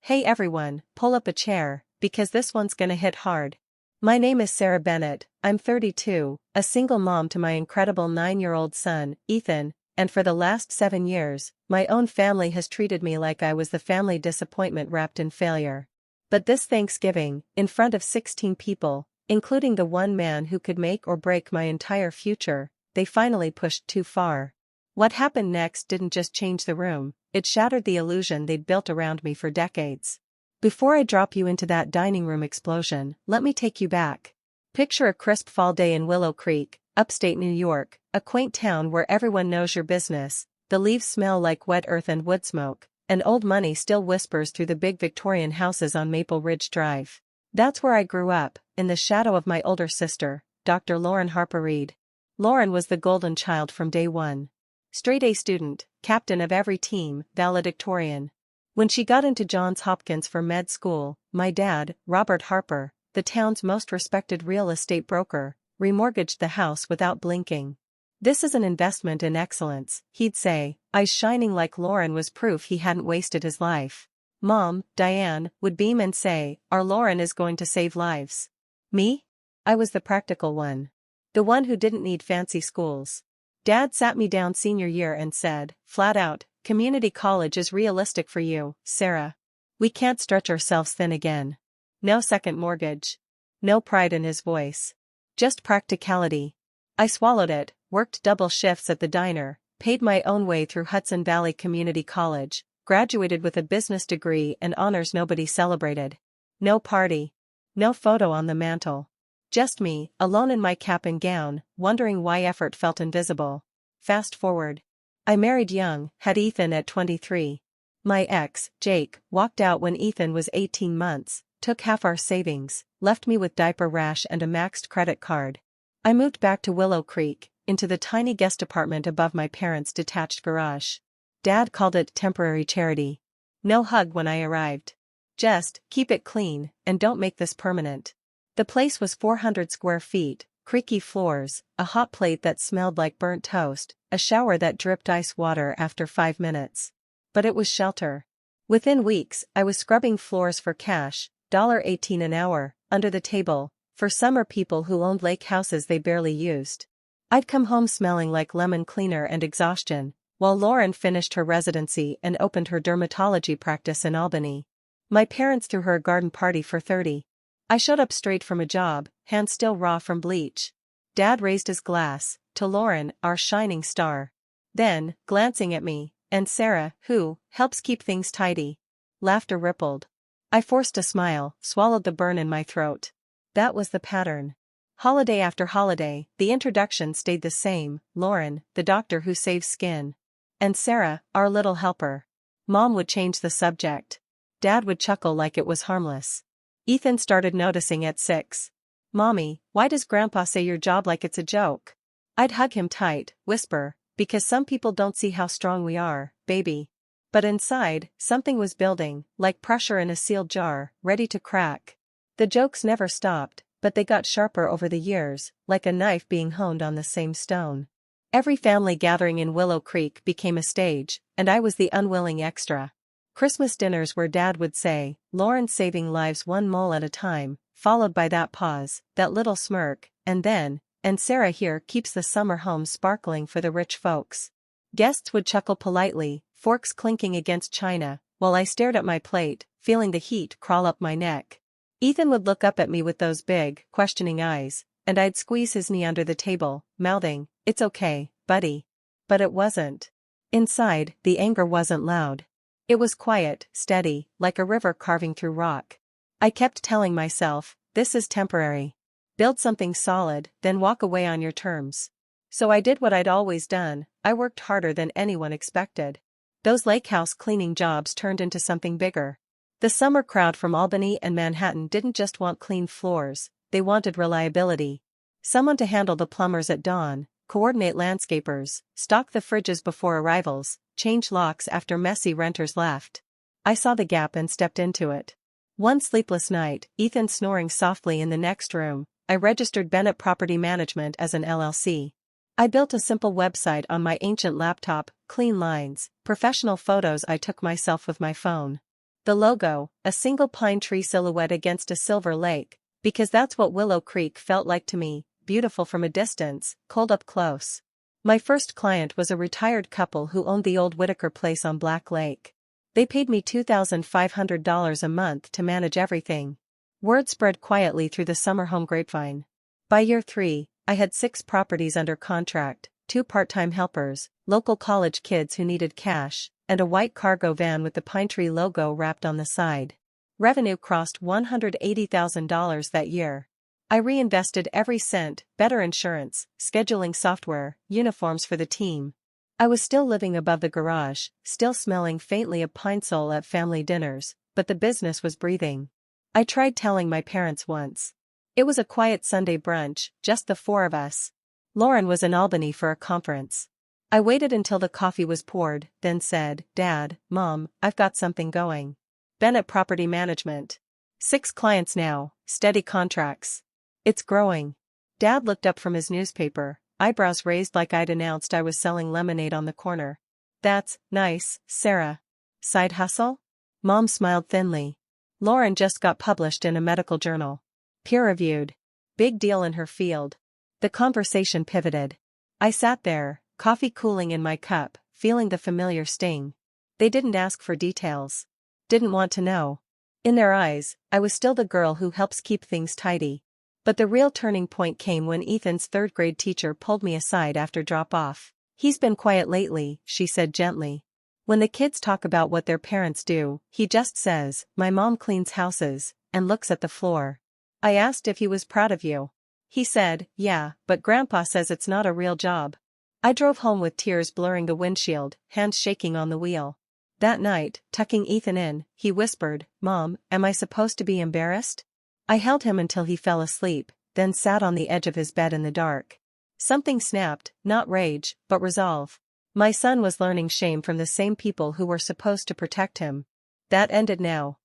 Hey everyone, pull up a chair, because this one's gonna hit hard. My name is Sarah Bennett, I'm 32, a single mom to my incredible 9-year-old son, Ethan, and for the last 7 years, my own family has treated me like I was the family disappointment wrapped in failure. But this Thanksgiving, in front of 16 people, including the one man who could make or break my entire future, they finally pushed too far. What happened next didn't just change the room, it shattered the illusion they'd built around me for decades. Before I drop you into that dining room explosion, let me take you back. Picture a crisp fall day in Willow Creek, upstate New York, a quaint town where everyone knows your business, the leaves smell like wet earth and wood smoke, and old money still whispers through the big Victorian houses on Maple Ridge Drive. That's where I grew up, in the shadow of my older sister, Dr. Lauren Harper Reed. Lauren was the golden child from day one. Straight A student, captain of every team, valedictorian. When she got into Johns Hopkins for med school, my dad, Robert Harper, the town's most respected real estate broker, remortgaged the house without blinking. "This is an investment in excellence," he'd say, eyes shining like Lauren was proof he hadn't wasted his life. Mom, Diane, would beam and say, "Our Lauren is going to save lives." Me? I was the practical one. The one who didn't need fancy schools. Dad sat me down senior year and said, flat out, "Community college is realistic for you, Sarah. We can't stretch ourselves thin again." No second mortgage. No pride in his voice. Just practicality. I swallowed it, worked double shifts at the diner, paid my own way through Hudson Valley Community College, graduated with a business degree and honors nobody celebrated. No party. No photo on the mantle. Just me, alone in my cap and gown, wondering why effort felt invisible. Fast forward. I married young, had Ethan at 23. My ex, Jake, walked out when Ethan was 18 months, took half our savings, left me with diaper rash and a maxed credit card. I moved back to Willow Creek, into the tiny guest apartment above my parents' detached garage. Dad called it temporary charity. No hug when I arrived. Just, keep it clean, and don't make this permanent. The place was 400 square feet, creaky floors, a hot plate that smelled like burnt toast, a shower that dripped ice water after 5 minutes. But it was shelter. Within weeks, I was scrubbing floors for cash, $18 an hour, under the table, for summer people who owned lake houses they barely used. I'd come home smelling like lemon cleaner and exhaustion, while Lauren finished her residency and opened her dermatology practice in Albany. My parents threw her a garden party for 30. I showed up straight from a job, hands still raw from bleach. Dad raised his glass, to Lauren, our shining star. Then, glancing at me, and Sarah, who helps keep things tidy. Laughter rippled. I forced a smile, swallowed the burn in my throat. That was the pattern. Holiday after holiday, the introduction stayed the same, Lauren, the doctor who saves skin. And Sarah, our little helper. Mom would change the subject. Dad would chuckle like it was harmless. Ethan started noticing at 6. "Mommy, why does Grandpa say your job like it's a joke?" I'd hug him tight, whisper, "Because some people don't see how strong we are, baby." But inside, something was building, like pressure in a sealed jar, ready to crack. The jokes never stopped, but they got sharper over the years, like a knife being honed on the same stone. Every family gathering in Willow Creek became a stage, and I was the unwilling extra. Christmas dinners where Dad would say, "Lauren's saving lives one mole at a time," followed by that pause, that little smirk, and then, "And Sarah here keeps the summer home sparkling for the rich folks." Guests would chuckle politely, forks clinking against china, while I stared at my plate, feeling the heat crawl up my neck. Ethan would look up at me with those big, questioning eyes, and I'd squeeze his knee under the table, mouthing, "It's okay, buddy." But it wasn't. Inside, the anger wasn't loud. It was quiet, steady, like a river carving through rock. I kept telling myself, "This is temporary. Build something solid, then walk away on your terms." So I did what I'd always done, I worked harder than anyone expected. Those lake house cleaning jobs turned into something bigger. The summer crowd from Albany and Manhattan didn't just want clean floors, they wanted reliability. Someone to handle the plumbers at dawn, coordinate landscapers, stock the fridges before arrivals, change locks after messy renters left. I saw the gap and stepped into it. One sleepless night, Ethan snoring softly in the next room, I registered Bennett Property Management as an LLC. I built a simple website on my ancient laptop, clean lines, professional photos I took myself with my phone. The logo, a single pine tree silhouette against a silver lake, because that's what Willow Creek felt like to me, beautiful from a distance, cold up close. My first client was a retired couple who owned the old Whitaker place on Black Lake. They paid me $2,500 a month to manage everything. Word spread quietly through the summer home grapevine. By year 3, I had 6 properties under contract, 2 part-time helpers, local college kids who needed cash, and a white cargo van with the pine tree logo wrapped on the side. Revenue crossed $180,000 that year. I reinvested every cent, better insurance, scheduling software, uniforms for the team. I was still living above the garage, still smelling faintly of pine sol at family dinners, but the business was breathing. I tried telling my parents once. It was a quiet Sunday brunch, just the 4 of us. Lauren was in Albany for a conference. I waited until the coffee was poured, then said, "Dad, Mom, I've got something going. Bennett Property Management. 6 clients now, steady contracts. It's growing." Dad looked up from his newspaper, eyebrows raised like I'd announced I was selling lemonade on the corner. "That's nice, Sarah. Side hustle?" Mom smiled thinly. "Lauren just got published in a medical journal. Peer-reviewed. Big deal in her field." The conversation pivoted. I sat there, coffee cooling in my cup, feeling the familiar sting. They didn't ask for details. Didn't want to know. In their eyes, I was still the girl who helps keep things tidy. But the real turning point came when Ethan's 3rd-grade teacher pulled me aside after drop-off. "He's been quiet lately," she said gently. "When the kids talk about what their parents do, he just says, 'My mom cleans houses,' and looks at the floor." I asked if he was proud of you. He said, "Yeah, but Grandpa says it's not a real job." I drove home with tears blurring the windshield, hands shaking on the wheel. That night, tucking Ethan in, he whispered, "Mom, am I supposed to be embarrassed?" I held him until he fell asleep, then sat on the edge of his bed in the dark. Something snapped, not rage, but resolve. My son was learning shame from the same people who were supposed to protect him. That ended now.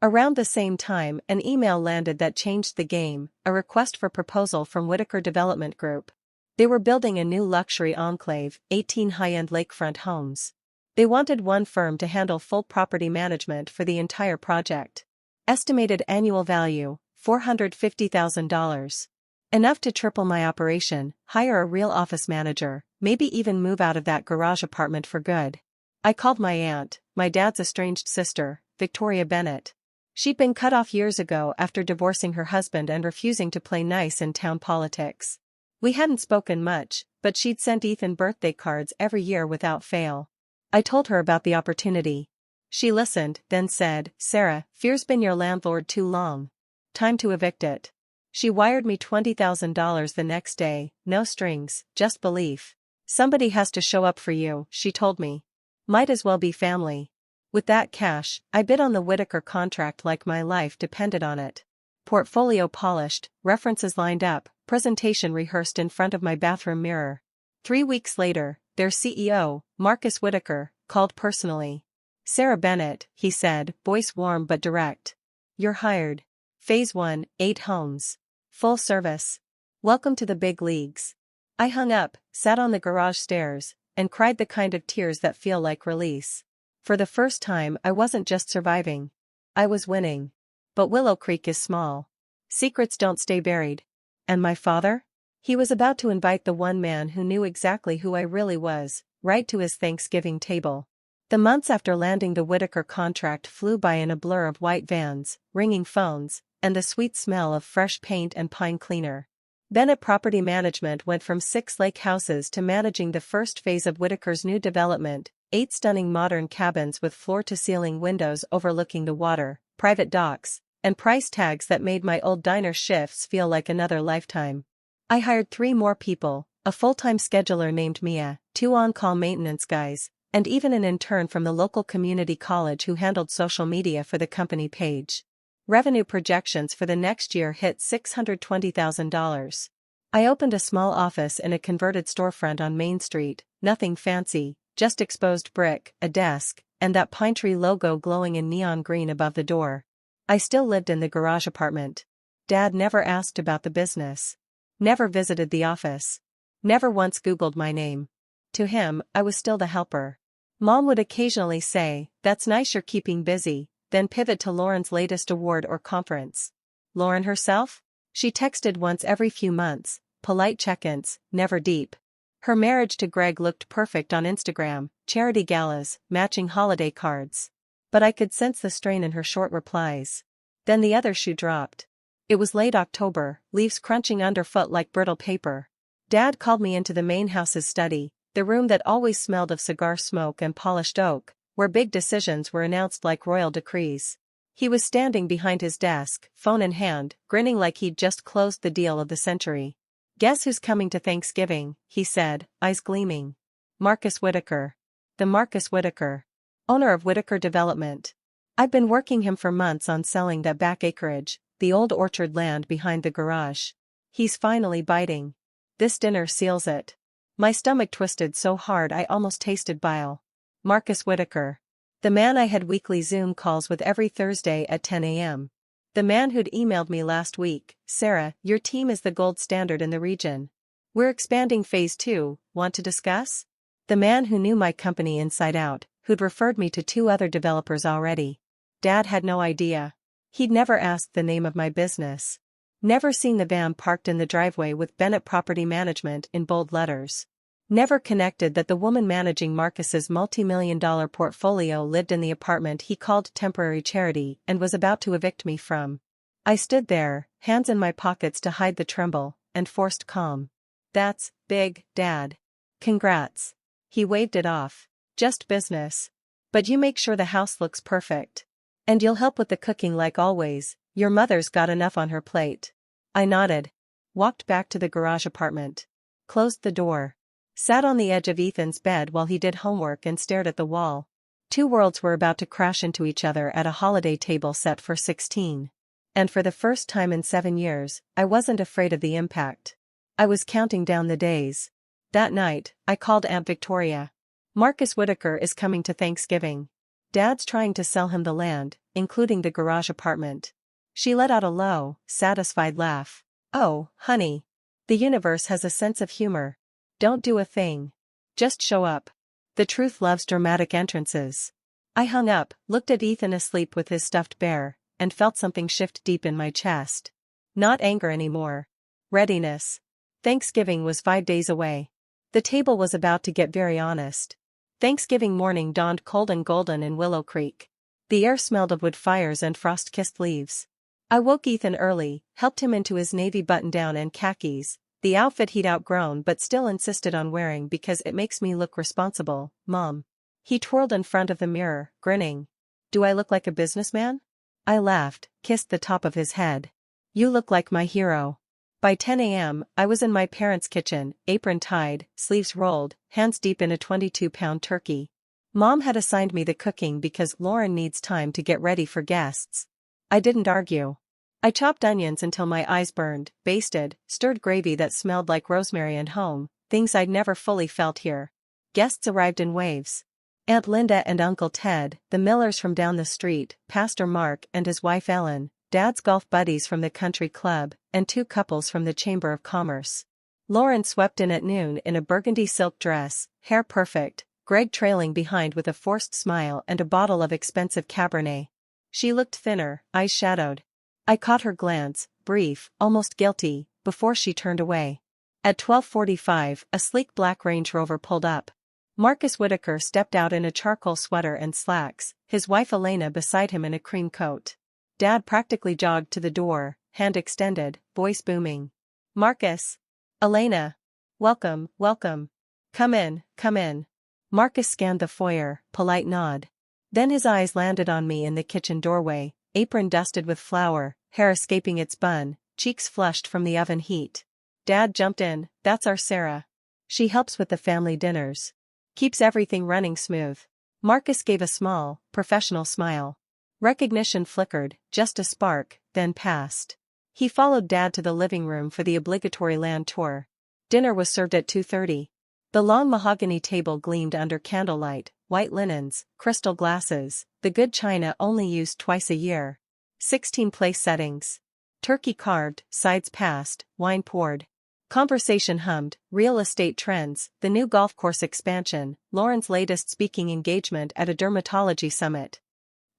Around the same time, an email landed that changed the game, a request for proposal from Whitaker Development Group. They were building a new luxury enclave, 18 high-end lakefront homes. They wanted one firm to handle full property management for the entire project. Estimated annual value, $450,000. Enough to triple my operation, hire a real office manager, maybe even move out of that garage apartment for good. I called my aunt, my dad's estranged sister, Victoria Bennett. She'd been cut off years ago after divorcing her husband and refusing to play nice in town politics. We hadn't spoken much, but she'd sent Ethan birthday cards every year without fail. I told her about the opportunity. She listened, then said, "Sarah, fear's been your landlord too long. Time to evict it." She wired me $20,000 the next day, no strings, just belief. "Somebody has to show up for you," she told me. "Might as well be family." With that cash, I bid on the Whitaker contract like my life depended on it. Portfolio polished, references lined up, presentation rehearsed in front of my bathroom mirror. 3 weeks later, their CEO, Marcus Whitaker, called personally. "Sarah Bennett," he said, voice warm but direct. "You're hired. Phase 1, 8 homes. Full service. Welcome to the big leagues." I hung up, sat on the garage stairs, and cried the kind of tears that feel like release. For the first time I wasn't just surviving. I was winning. But Willow Creek is small. Secrets don't stay buried. And my father? He was about to invite the one man who knew exactly who I really was, right to his Thanksgiving table. The months after landing the Whitaker contract flew by in a blur of white vans, ringing phones, and the sweet smell of fresh paint and pine cleaner. Bennett Property Management went from 6 lake houses to managing the first phase of Whitaker's new development, 8 stunning modern cabins with floor-to-ceiling windows overlooking the water, private docks, and price tags that made my old diner shifts feel like another lifetime. I hired 3 more people, a full-time scheduler named Mia, 2 on-call maintenance guys, and even an intern from the local community college who handled social media for the company page. Revenue projections for the next year hit $620,000. I opened a small office in a converted storefront on Main Street, nothing fancy, just exposed brick, a desk, and that pine tree logo glowing in neon green above the door. I still lived in the garage apartment. Dad never asked about the business. Never visited the office. Never once Googled my name. To him, I was still the helper. Mom would occasionally say, "That's nice you're keeping busy," then pivot to Lauren's latest award or conference. Lauren herself? She texted once every few months, polite check-ins, never deep. Her marriage to Greg looked perfect on Instagram, charity galas, matching holiday cards. But I could sense the strain in her short replies. Then the other shoe dropped. It was late October, leaves crunching underfoot like brittle paper. Dad called me into the main house's study, the room that always smelled of cigar smoke and polished oak, where big decisions were announced like royal decrees. He was standing behind his desk, phone in hand, grinning like he'd just closed the deal of the century. "Guess who's coming to Thanksgiving," he said, eyes gleaming. "Marcus Whitaker. The Marcus Whitaker. Owner of Whitaker Development. I've been working him for months on selling that back acreage, the old orchard land behind the garage. He's finally biting. This dinner seals it." My stomach twisted so hard I almost tasted bile. Marcus Whitaker. The man I had weekly Zoom calls with every Thursday at 10 a.m. The man who'd emailed me last week, "Sarah, your team is the gold standard in the region. We're expanding phase 2, want to discuss?" The man who knew my company inside out, who'd referred me to 2 other developers already. Dad had no idea. He'd never asked the name of my business. Never seen the van parked in the driveway with Bennett Property Management in bold letters. Never connected that the woman managing Marcus's multi-million-dollar portfolio lived in the apartment he called temporary charity and was about to evict me from. I stood there, hands in my pockets to hide the tremble, and forced calm. "That's big, Dad. Congrats." He waved it off. "Just business. But you make sure the house looks perfect. And you'll help with the cooking like always, your mother's got enough on her plate." I nodded. Walked back to the garage apartment. Closed the door. Sat on the edge of Ethan's bed while he did homework and stared at the wall. 2 worlds were about to crash into each other at a holiday table set for 16. And for the first time in 7 years, I wasn't afraid of the impact. I was counting down the days. That night, I called Aunt Victoria. "Marcus Whitaker is coming to Thanksgiving. Dad's trying to sell him the land, including the garage apartment." She let out a low, satisfied laugh. "Oh, honey. The universe has a sense of humor. Don't do a thing. Just show up. The truth loves dramatic entrances." I hung up, looked at Ethan asleep with his stuffed bear, and felt something shift deep in my chest. Not anger anymore. Readiness. Thanksgiving was 5 days away. The table was about to get very honest. Thanksgiving morning dawned cold and golden in Willow Creek. The air smelled of wood fires and frost-kissed leaves. I woke Ethan early, helped him into his navy button-down and khakis, the outfit he'd outgrown but still insisted on wearing because it makes me look responsible, Mom. He twirled in front of the mirror, grinning. "Do I look like a businessman?" I laughed, kissed the top of his head. "You look like my hero." By 10 a.m., I was in my parents' kitchen, apron tied, sleeves rolled, hands deep in a 22-pound turkey. Mom had assigned me the cooking because Lauren needs time to get ready for guests. I didn't argue. I chopped onions until my eyes burned, basted, stirred gravy that smelled like rosemary and home, things I'd never fully felt here. Guests arrived in waves. Aunt Linda and Uncle Ted, the Millers from down the street, Pastor Mark and his wife Ellen, Dad's golf buddies from the country club, and 2 couples from the Chamber of Commerce. Lauren swept in at noon in a burgundy silk dress, hair perfect, Greg trailing behind with a forced smile and a bottle of expensive Cabernet. She looked thinner, eyes shadowed. I caught her glance, brief, almost guilty, before she turned away. At 12:45, a sleek black Range Rover pulled up. Marcus Whitaker stepped out in a charcoal sweater and slacks, his wife Elena beside him in a cream coat. Dad practically jogged to the door, hand extended, voice booming. "Marcus. Elena. Welcome, welcome. Come in, come in." Marcus scanned the foyer, polite nod. Then his eyes landed on me in the kitchen doorway, apron dusted with flour, hair escaping its bun, cheeks flushed from the oven heat. Dad jumped in. "That's our Sarah. She helps with the family dinners. Keeps everything running smooth." Marcus gave a small, professional smile. Recognition flickered, just a spark, then passed. He followed Dad to the living room for the obligatory land tour. Dinner was served at 2:30. The long mahogany table gleamed under candlelight, white linens, crystal glasses, the good china only used twice a year. 16 place settings. Turkey carved, sides passed, wine poured. Conversation hummed, real estate trends, the new golf course expansion, Lauren's latest speaking engagement at a dermatology summit.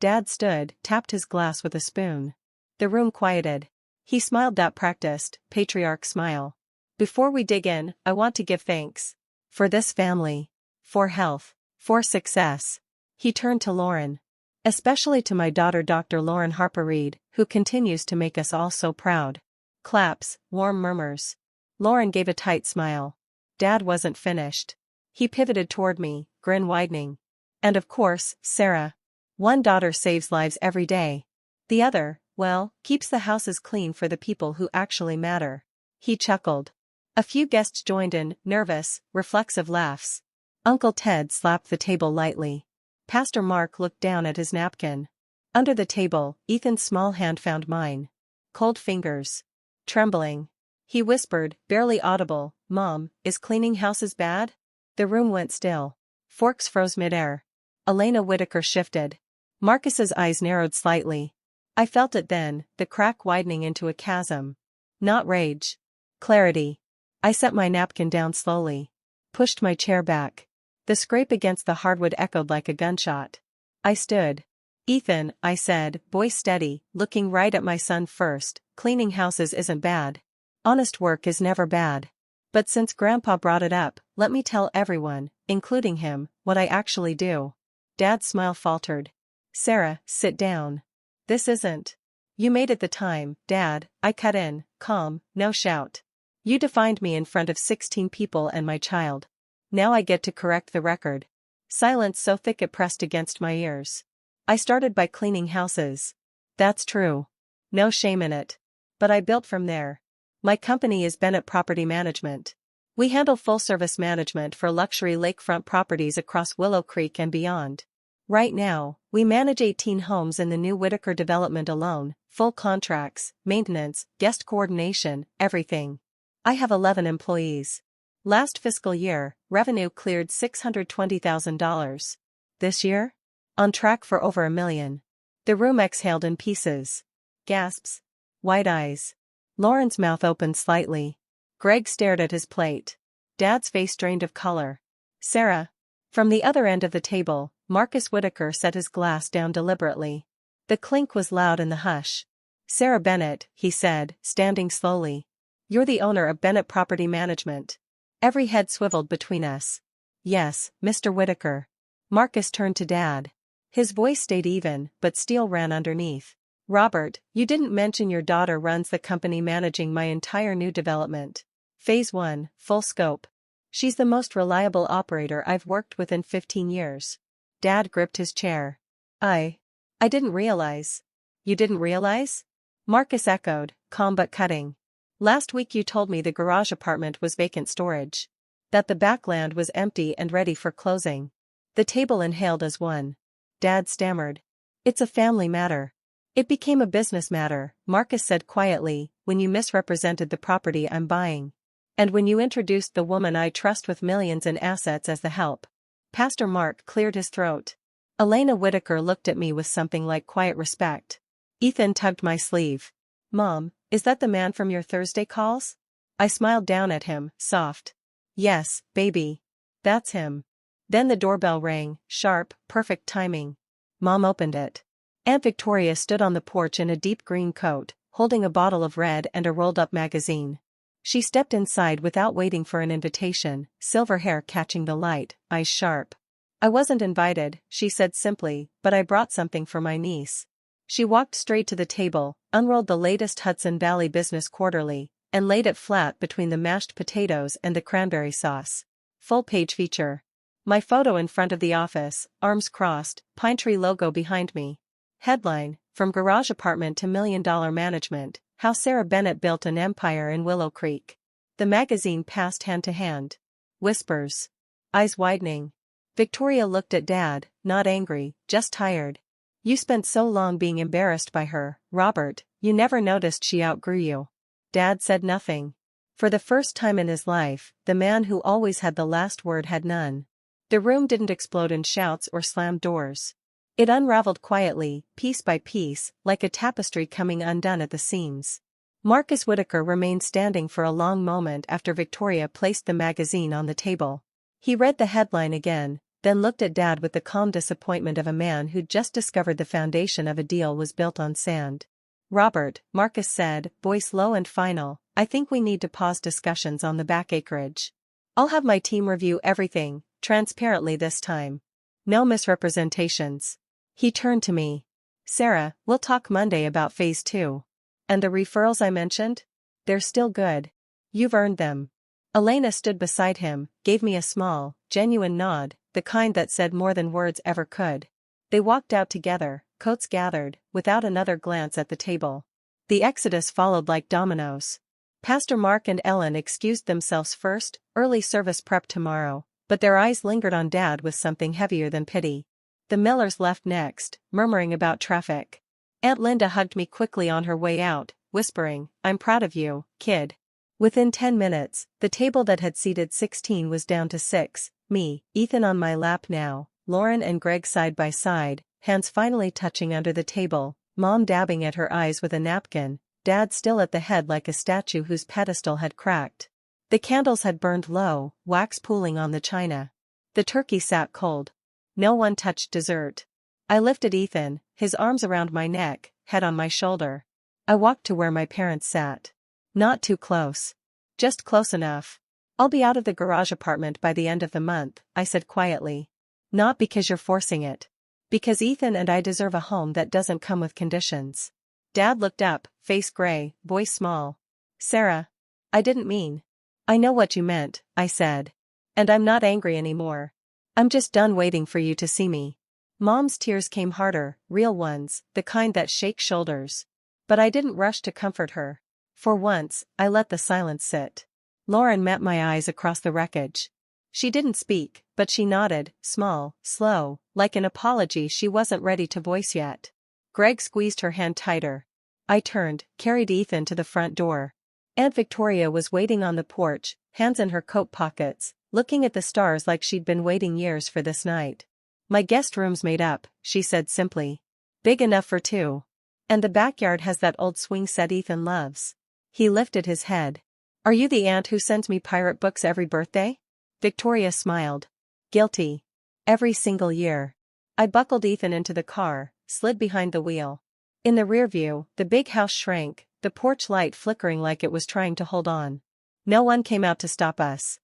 Dad stood, tapped his glass with a spoon. The room quieted. He smiled that practiced, patriarch smile. Before we dig in, I want to give thanks. For this family. For health. For success. He turned to Lauren. Especially to my daughter Dr. Lauren Harper Reed, who continues to make us all so proud. Claps, warm murmurs. Lauren gave a tight smile. Dad wasn't finished. He pivoted toward me, grin widening. And of course, Sarah. One daughter saves lives every day. The other, well, keeps the houses clean for the people who actually matter. He chuckled. A few guests joined in, nervous, reflexive laughs. Uncle Ted slapped the table lightly. Pastor Mark looked down at his napkin. Under the table, Ethan's small hand found mine. Cold fingers. Trembling. He whispered, barely audible, "Mom, is cleaning houses bad?" The room went still. Forks froze midair. Elena Whitaker shifted. Marcus's eyes narrowed slightly. I felt it then, the crack widening into a chasm. Not rage. Clarity. I set my napkin down slowly. Pushed my chair back. The scrape against the hardwood echoed like a gunshot. I stood. "Ethan," I said, voice steady, looking right at my son first, "cleaning houses isn't bad. Honest work is never bad. But since Grandpa brought it up, let me tell everyone, including him, what I actually do." Dad's smile faltered. "Sarah, sit down. This isn't. You made it the time, Dad," I cut in, calm, no shout. "You defined me in front of 16 people and my child. Now I get to correct the record." Silence so thick it pressed against my ears. "I started by cleaning houses. That's true. No shame in it. But I built from there. My company is Bennett Property Management. We handle full-service management for luxury lakefront properties across Willow Creek and beyond. Right now, we manage 18 homes in the new Whitaker development alone, full contracts, maintenance, guest coordination, everything. I have 11 employees. Last fiscal year, revenue cleared $620,000. This year? On track for over $1 million. The room exhaled in pieces. Gasps. Wide eyes. Lauren's mouth opened slightly. Greg stared at his plate. Dad's face drained of color. "Sarah." From the other end of the table, Marcus Whitaker set his glass down deliberately. The clink was loud in the hush. "Sarah Bennett," he said, standing slowly. "You're the owner of Bennett Property Management." Every head swiveled between us. "Yes, Mr. Whitaker." Marcus turned to Dad. His voice stayed even, but steel ran underneath. "Robert, you didn't mention your daughter runs the company managing my entire new development. Phase 1, full scope. She's the most reliable operator I've worked with in 15 years. Dad gripped his chair. I didn't realize." "You didn't realize?" Marcus echoed, calm but cutting. "Last week you told me the garage apartment was vacant storage. That the back land was empty and ready for closing." The table inhaled as one. Dad stammered. "It's a family matter." "It became a business matter," Marcus said quietly, "when you misrepresented the property I'm buying. And when you introduced the woman I trust with millions in assets as the help." Pastor Mark cleared his throat. Elena Whitaker looked at me with something like quiet respect. Ethan tugged my sleeve. "Mom, is that the man from your Thursday calls?" I smiled down at him, soft. "Yes, baby. That's him." Then the doorbell rang, sharp, perfect timing. Mom opened it. Aunt Victoria stood on the porch in a deep green coat, holding a bottle of red and a rolled-up magazine. She stepped inside without waiting for an invitation, silver hair catching the light, eyes sharp. "I wasn't invited," she said simply, "but I brought something for my niece." She walked straight to the table, unrolled the latest Hudson Valley Business Quarterly, and laid it flat between the mashed potatoes and the cranberry sauce. Full-page feature. My photo in front of the office, arms crossed, pine tree logo behind me. Headline, "From Garage Apartment to $1 Million Management, How Sarah Bennett Built an Empire in Willow Creek." The magazine passed hand to hand. Whispers. Eyes widening. Victoria looked at Dad, not angry, just tired. "You spent so long being embarrassed by her, Robert, you never noticed she outgrew you." Dad said nothing. For the first time in his life, the man who always had the last word had none. The room didn't explode in shouts or slammed doors. It unraveled quietly, piece by piece, like a tapestry coming undone at the seams. Marcus Whitaker remained standing for a long moment after Victoria placed the magazine on the table. He read the headline again, then looked at Dad with the calm disappointment of a man who'd just discovered the foundation of a deal was built on sand. "Robert," Marcus said, voice low and final, "I think we need to pause discussions on the back acreage. I'll have my team review everything, transparently this time. No misrepresentations." He turned to me. "Sarah, we'll talk Monday about phase 2. And the referrals I mentioned? They're still good. You've earned them." Elena stood beside him, gave me a small, genuine nod, the kind that said more than words ever could. They walked out together, coats gathered, without another glance at the table. The exodus followed like dominoes. Pastor Mark and Ellen excused themselves first, early service prep tomorrow, but their eyes lingered on Dad with something heavier than pity. The Millers left next, murmuring about traffic. Aunt Linda hugged me quickly on her way out, whispering, "I'm proud of you, kid." Within 10 minutes, the table that had seated 16 was down to 6, me, Ethan on my lap now, Lauren and Greg side by side, hands finally touching under the table, Mom dabbing at her eyes with a napkin, Dad still at the head like a statue whose pedestal had cracked. The candles had burned low, wax pooling on the china. The turkey sat cold. No one touched dessert. I lifted Ethan, his arms around my neck, head on my shoulder. I walked to where my parents sat. Not too close. Just close enough. "I'll be out of the garage apartment by the end of the month," I said quietly. "Not because you're forcing it. Because Ethan and I deserve a home that doesn't come with conditions." Dad looked up, face gray, voice small. "Sarah. I didn't mean." "I know what you meant," I said. "And I'm not angry anymore. I'm just done waiting for you to see me." Mom's tears came harder, real ones, the kind that shake shoulders. But I didn't rush to comfort her. For once, I let the silence sit. Lauren met my eyes across the wreckage. She didn't speak, but she nodded, small, slow, like an apology she wasn't ready to voice yet. Greg squeezed her hand tighter. I turned, carried Ethan to the front door. Aunt Victoria was waiting on the porch, hands in her coat pockets, looking at the stars like she'd been waiting years for this night. "My guest room's made up," she said simply. "Big enough for 2. And the backyard has that old swing set Ethan loves." He lifted his head. "Are you the aunt who sends me pirate books every birthday?" Victoria smiled. "Guilty. Every single year." I buckled Ethan into the car, slid behind the wheel. In the rear view, the big house shrank, the porch light flickering like it was trying to hold on. No one came out to stop us.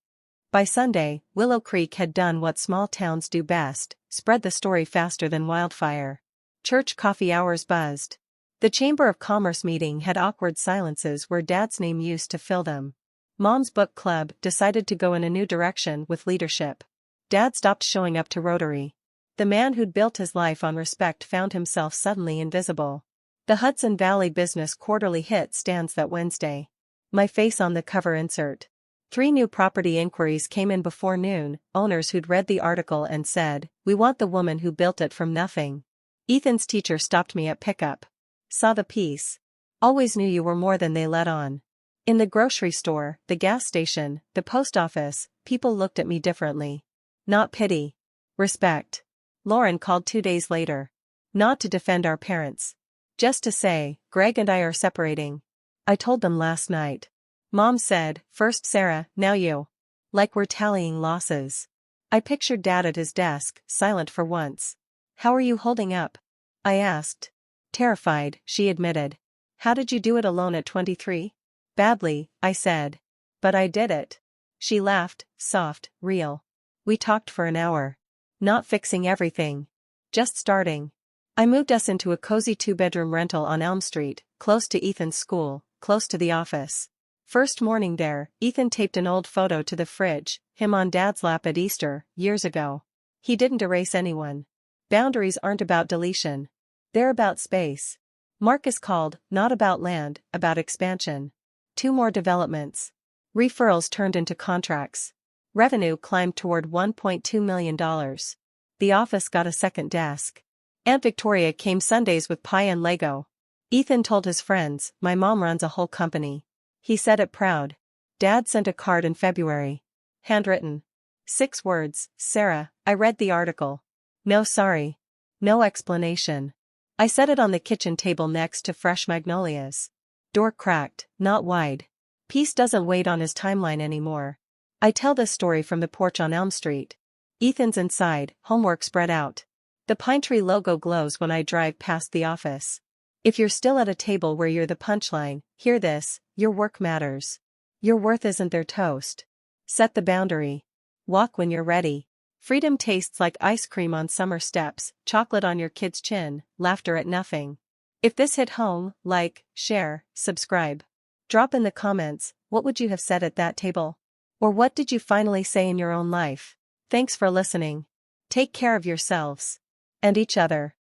By Sunday, Willow Creek had done what small towns do best, spread the story faster than wildfire. Church coffee hours buzzed. The Chamber of Commerce meeting had awkward silences where Dad's name used to fill them. Mom's book club decided to go in a new direction with leadership. Dad stopped showing up to Rotary. The man who'd built his life on respect found himself suddenly invisible. The Hudson Valley Business Quarterly hit stands that Wednesday. My face on the cover insert. 3 new property inquiries came in before noon, owners who'd read the article and said, "We want the woman who built it from nothing." Ethan's teacher stopped me at pickup. "Saw the piece. Always knew you were more than they let on." In the grocery store, the gas station, the post office, people looked at me differently. Not pity. Respect. Lauren called 2 days later. Not to defend our parents. Just to say, "Greg and I are separating. I told them last night." Mom said, "First Sarah, now you." Like we're tallying losses. I pictured Dad at his desk, silent for once. "How are you holding up?" I asked. "Terrified," she admitted. "How did you do it alone at 23? "Badly," I said. "But I did it." She laughed, soft, real. We talked for an hour. Not fixing everything. Just starting. I moved us into a cozy 2-bedroom rental on Elm Street, close to Ethan's school, close to the office. First morning there, Ethan taped an old photo to the fridge, him on Dad's lap at Easter, years ago. He didn't erase anyone. Boundaries aren't about deletion. They're about space. Marcus called, not about land, about expansion. 2 more developments. Referrals turned into contracts. Revenue climbed toward $1.2 million. The office got a second desk. Aunt Victoria came Sundays with pie and Lego. Ethan told his friends, "My mom runs a whole company." He said it proud. Dad sent a card in February. Handwritten. 6 words, "Sarah, I read the article." No sorry. No explanation. I set it on the kitchen table next to fresh magnolias. Door cracked, not wide. Peace doesn't wait on his timeline anymore. I tell this story from the porch on Elm Street. Ethan's inside, homework spread out. The pine tree logo glows when I drive past the office. If you're still at a table where you're the punchline, hear this: your work matters. Your worth isn't their toast. Set the boundary. Walk when you're ready. Freedom tastes like ice cream on summer steps, chocolate on your kid's chin, laughter at nothing. If this hit home, like, share, subscribe. Drop in the comments, what would you have said at that table? Or what did you finally say in your own life? Thanks for listening. Take care of yourselves and each other.